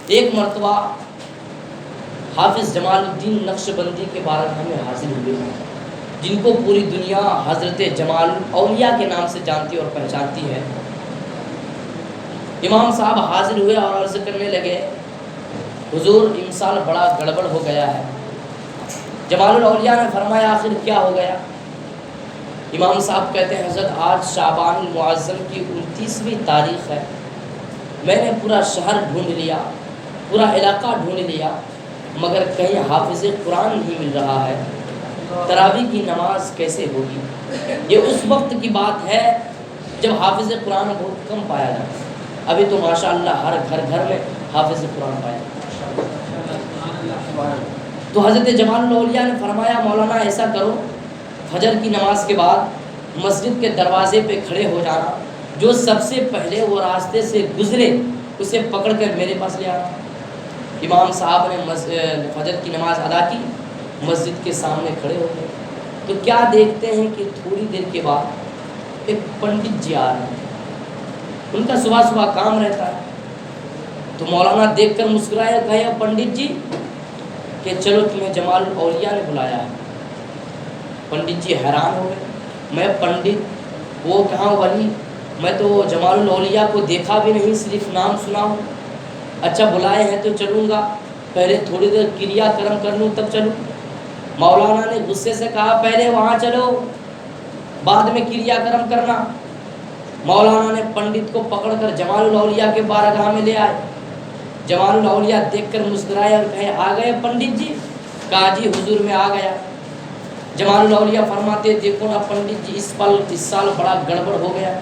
ایک مرتبہ حافظ جمال الدین نقشبندی کے بارگاہ میں حاضر ہوئے جن کو پوری دنیا حضرت جمال الاولیاء کے نام سے جانتی اور پہچانتی ہے۔ امام صاحب حاضر ہوئے اور عرض کرنے لگے، حضور امسال بڑا گڑبڑ ہو گیا ہے۔ جمال الاولیاء نے فرمایا آخر کیا ہو گیا؟ امام صاحب کہتے ہیں حضرت آج شعبان المعظم کی 29ویں تاریخ ہے، میں نے پورا شہر ڈھونڈ لیا، پورا علاقہ ڈھونڈ لیا، مگر کہیں حافظ قرآن نہیں مل رہا ہے، تراویح کی نماز کیسے ہوگی؟ یہ اس وقت کی بات ہے جب حافظ قرآن بہت کم پایا جاتا ہے، ابھی تو ماشاءاللہ ہر گھر میں حافظ قرآن پایا جاتا ہے۔ تو حضرت جمال الاولیاء نے فرمایا مولانا ایسا کرو، فجر کی نماز کے بعد مسجد کے دروازے پہ کھڑے ہو جانا، جو سب سے پہلے وہ راستے سے گزرے اسے پکڑ کر میرے پاس لے آنا۔ امام صاحب نے فجر کی نماز ادا کی، مسجد کے سامنے کھڑے ہو گئے تو کیا دیکھتے ہیں کہ تھوڑی دیر کے بعد ایک پنڈت جی آ رہے ہیں، ان کا صبح صبح کام رہتا ہے۔ تو مولانا دیکھ کر مسکرائے، کہا پنڈت جی کہ چلو تمہیں جمال الاولیاء نے بلایا ہے۔ پنڈت جی حیران ہو گئے، میں پنڈت وہ کہاں ولی، میں تو جمال الاولیاء کو دیکھا بھی نہیں، صرف نام سنا ہوں۔ اچھا بلائے ہیں تو چلوں گا، پہلے تھوڑی دیر کریا کرم کر لوں تب چلوں۔ مولانا نے غصے سے کہا پہلے وہاں چلو، بعد میں کریا کرم کرنا۔ مولانا نے پنڈت کو پکڑ کر جمال الاولیاء کے بارگاہ میں لے آئے۔ جمال الاولیاء دیکھ کر مسکرائے اور کہے آ گئے پنڈت جی؟ کہا جی حضور میں آ گیا۔ جمال الاولیاء فرماتے دیکھو نا پنڈت جی اس سال بڑا گڑبڑ ہو گیا۔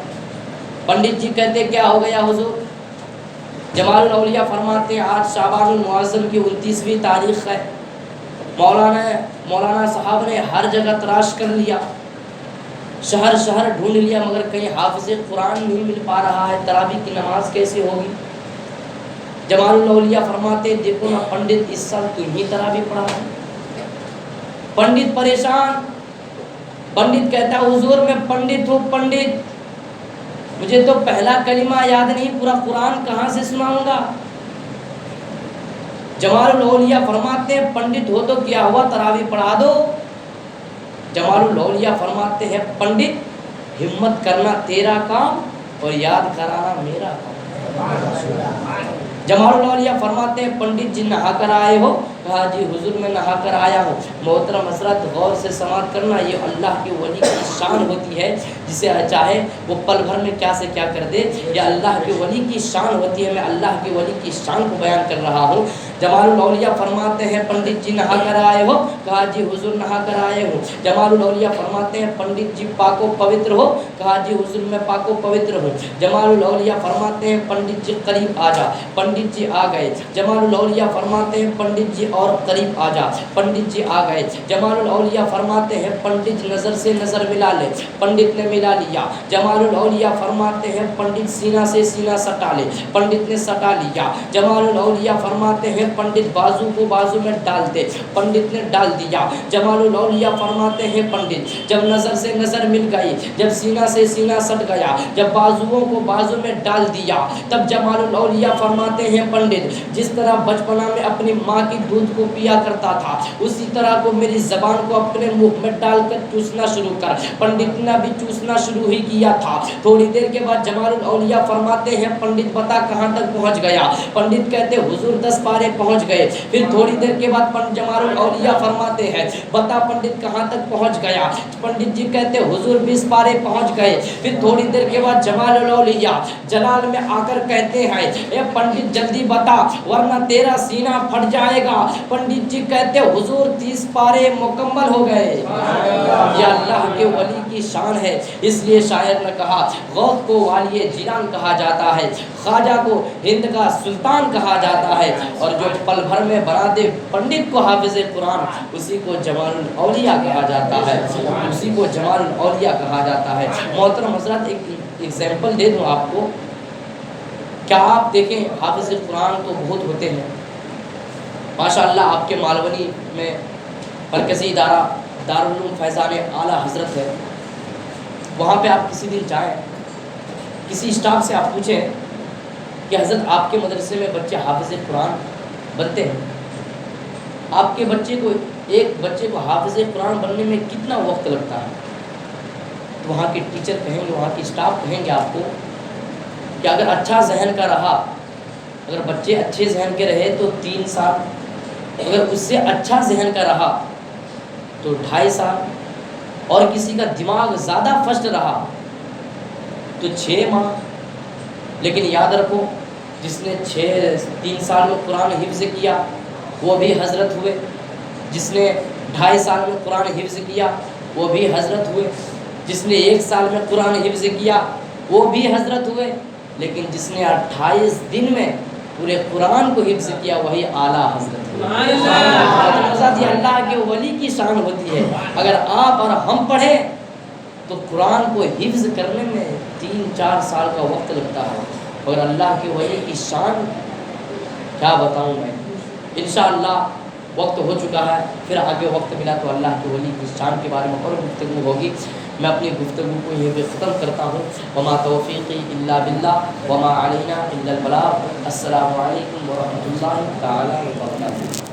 پنڈت جی کہتے کیا ہو گیا حضور؟ جمال الاولیاء فرماتے آج شعبان المعظم کی 29ویں تاریخ ہے، مولانا صاحب نے ہر جگہ تلاش کر لیا، شہر ڈھونڈ لیا، مگر کہیں حافظ قرآن نہیں مل پا رہا ہے، تراویح کی نماز کیسے ہوگی؟ جمال الاولیاء فرماتے دیکھو نا پنڈت اس سال تم ہی تراویح پڑھا ہے۔ پنڈت پریشان، پنڈت کہتا حضور میں پنڈت ہوں، پنڈت مجھے تو پہلا کلمہ یاد نہیں، پورا قرآن کہاں سے سناؤں گا؟ جمال الاولیاء فرماتے ہیں پنڈت ہو تو کیا ہوا، تراویح پڑھا دو۔ جمال الاولیاء فرماتے ہیں پنڈت ہمت کرنا تیرا کام اور یاد کرانا میرا کام۔ جمال الاولیاء فرماتے ہیں پنڈت جی نہا کر آئے ہو؟ کہا جی حضور میں نہا کر آیا ہوں۔ محترم حضرت غور سے سماعت کرنا، یہ اللہ کے ولی کی شان ہوتی ہے، جسے چاہے وہ پل بھر میں کیا سے کیا کر دے، یہ اللہ کے ولی کی شان ہوتی ہے، میں اللہ کے ولی کی شان کو بیان کر رہا ہوں۔ جمال الاولیاء فرماتے ہیں پنڈت جی نہا کر آئے ہو؟ کہا جی حضور نہا کر آئے ہوں۔ جمال الاولیاء فرماتے ہیں پنڈت جی پاک و پوتر ہو؟ کہا جی حضور میں پاک و پوتر ہوں۔ جمال الاولیاء فرماتے ہیں پنڈت جی قریب آ جا۔ پنڈت جی آ گئے۔ جمال الاولیاء فرماتے ہیں پنڈت جی اور قریب آ جا۔ پنڈت جی آ گئے۔ جمال الاولیاء فرماتے ہیں پنڈت نظر سے نظر ملا لے۔ پنڈت نے ملا لیا۔ جمال الاولیاء فرماتے ہیں پنڈت سینہ سے سینہ سٹا لے۔ پنڈت نے سٹا لیا۔ جمال الاولیاء فرماتے ہیں پنڈت بازو کو بازو میں ڈال دے۔ پنڈت نے ڈال دیا۔ جمال الاولیاء فرماتے ہیں پنڈت جب نظر سے نظر مل گئی، جب سینہ سے سینہ سٹ گیا، جب بازوؤں کو بازو میں ڈال دیا، تب جمال الاولیاء فرماتے ہیں پنڈت جس طرح بچپنا میں اپنی ماں کی دودھ کو پیا کرتا تھا، اسی طرح کو میری زبان کو اپنے منہ میں ڈال کر چوسنا شروع کر۔ پنڈت نے بھی چوسنا شروع ہی کیا تھا۔ تھوڑی دیر کے بعد جمال الاولیاء فرماتے ہیں پنڈت بتا کہاں تک پہنچ گیا؟ پنڈت کہتے حضور 10 پارے پہنچ گئے۔ پھر تھوڑی دیر کے بعد جمال الاولیاء فرماتے ہیں بتا پنڈت کہاں تک پہنچ گیا؟ پنڈت جی کہتے حضور 20 پارے پہنچ گئے۔ پھر تھوڑی دیر کے بعد جمال الاولیاء جلال میں آ کر کہتے ہیں اے پنڈت جلدی بتا ورنہ تیرا سینہ پھٹ جائے گا۔ پنڈت جی کہتے حضور 30 پارے مکمل ہو گئے۔ یہ اللہ کے ولی کی شان ہے، اس لیے شاعر نے کہا غوث کو والی جیلان کہا جاتا ہے، خواجہ کو ہند کا سلطان کہا جاتا ہے، اور جو پل بھر میں بنا دے پنڈت کو حافظ قرآن اسی کو جمال الاولیاء کہا جاتا ہے، اسی کو جمال الاولیاء کہا جاتا ہے۔ محترم حضرات ایک ایگزامپل دے دوں آپ کو، کیا آپ دیکھیں حافظ قرآن تو بہت ہوتے ہیں ماشاءاللہ، آپ کے مالونی میں مرکزی ادارہ دارالعلوم فیضان اعلیٰ حضرت ہے، وہاں پہ آپ کسی دن جائیں، کسی اسٹاف سے آپ پوچھیں کہ حضرت آپ کے مدرسے میں بچے حافظ قرآن بنتے ہیں؟ آپ کے بچے کو ایک بچے کو حافظ قرآن بننے میں کتنا وقت لگتا ہے؟ تو وہاں کے ٹیچر کہیں گے، وہاں کی اسٹاف کہیں گے آپ کو کہ اگر اچھا ذہن کا رہا، اگر بچے اچھے ذہن کے رہے تو 3 سال، اگر اس سے اچھا ذہن کا رہا تو 2.5 سال، اور کسی کا دماغ زیادہ فسٹ رہا تو 6 ماہ۔ لیکن یاد رکھو، جس نے 3 سال میں قرآن حفظ کیا وہ بھی حضرت ہوئے، جس نے 2.5 سال میں قرآن حفظ کیا وہ بھی حضرت ہوئے، جس نے 1 سال میں قرآن حفظ کیا وہ بھی حضرت ہوئے، لیکن جس نے 28 دن میں پورے قرآن کو حفظ کیا وہی اعلیٰ حضرت ہوئے۔ یہ اللہ کے ولی کی شان ہوتی ہے۔ اگر آپ اور ہم پڑھیں تو قرآن کو حفظ کرنے میں 3-4 سال کا وقت لگتا ہے، اور اللہ کے ولی کی شان کیا بتاؤں میں۔ انشاءاللہ وقت ہو چکا ہے، پھر آگے وقت ملا تو اللہ کے ولی کی شان کے بارے میں اور گفتگو ہوگی۔ میں اپنی گفتگو کو یہ بھی ختم کرتا ہوں۔ وما توفیقی الا باللہ وما علینا الا البلاغ۔ السلام علیکم ورحمۃ اللہ تعالی وبرکاتہ۔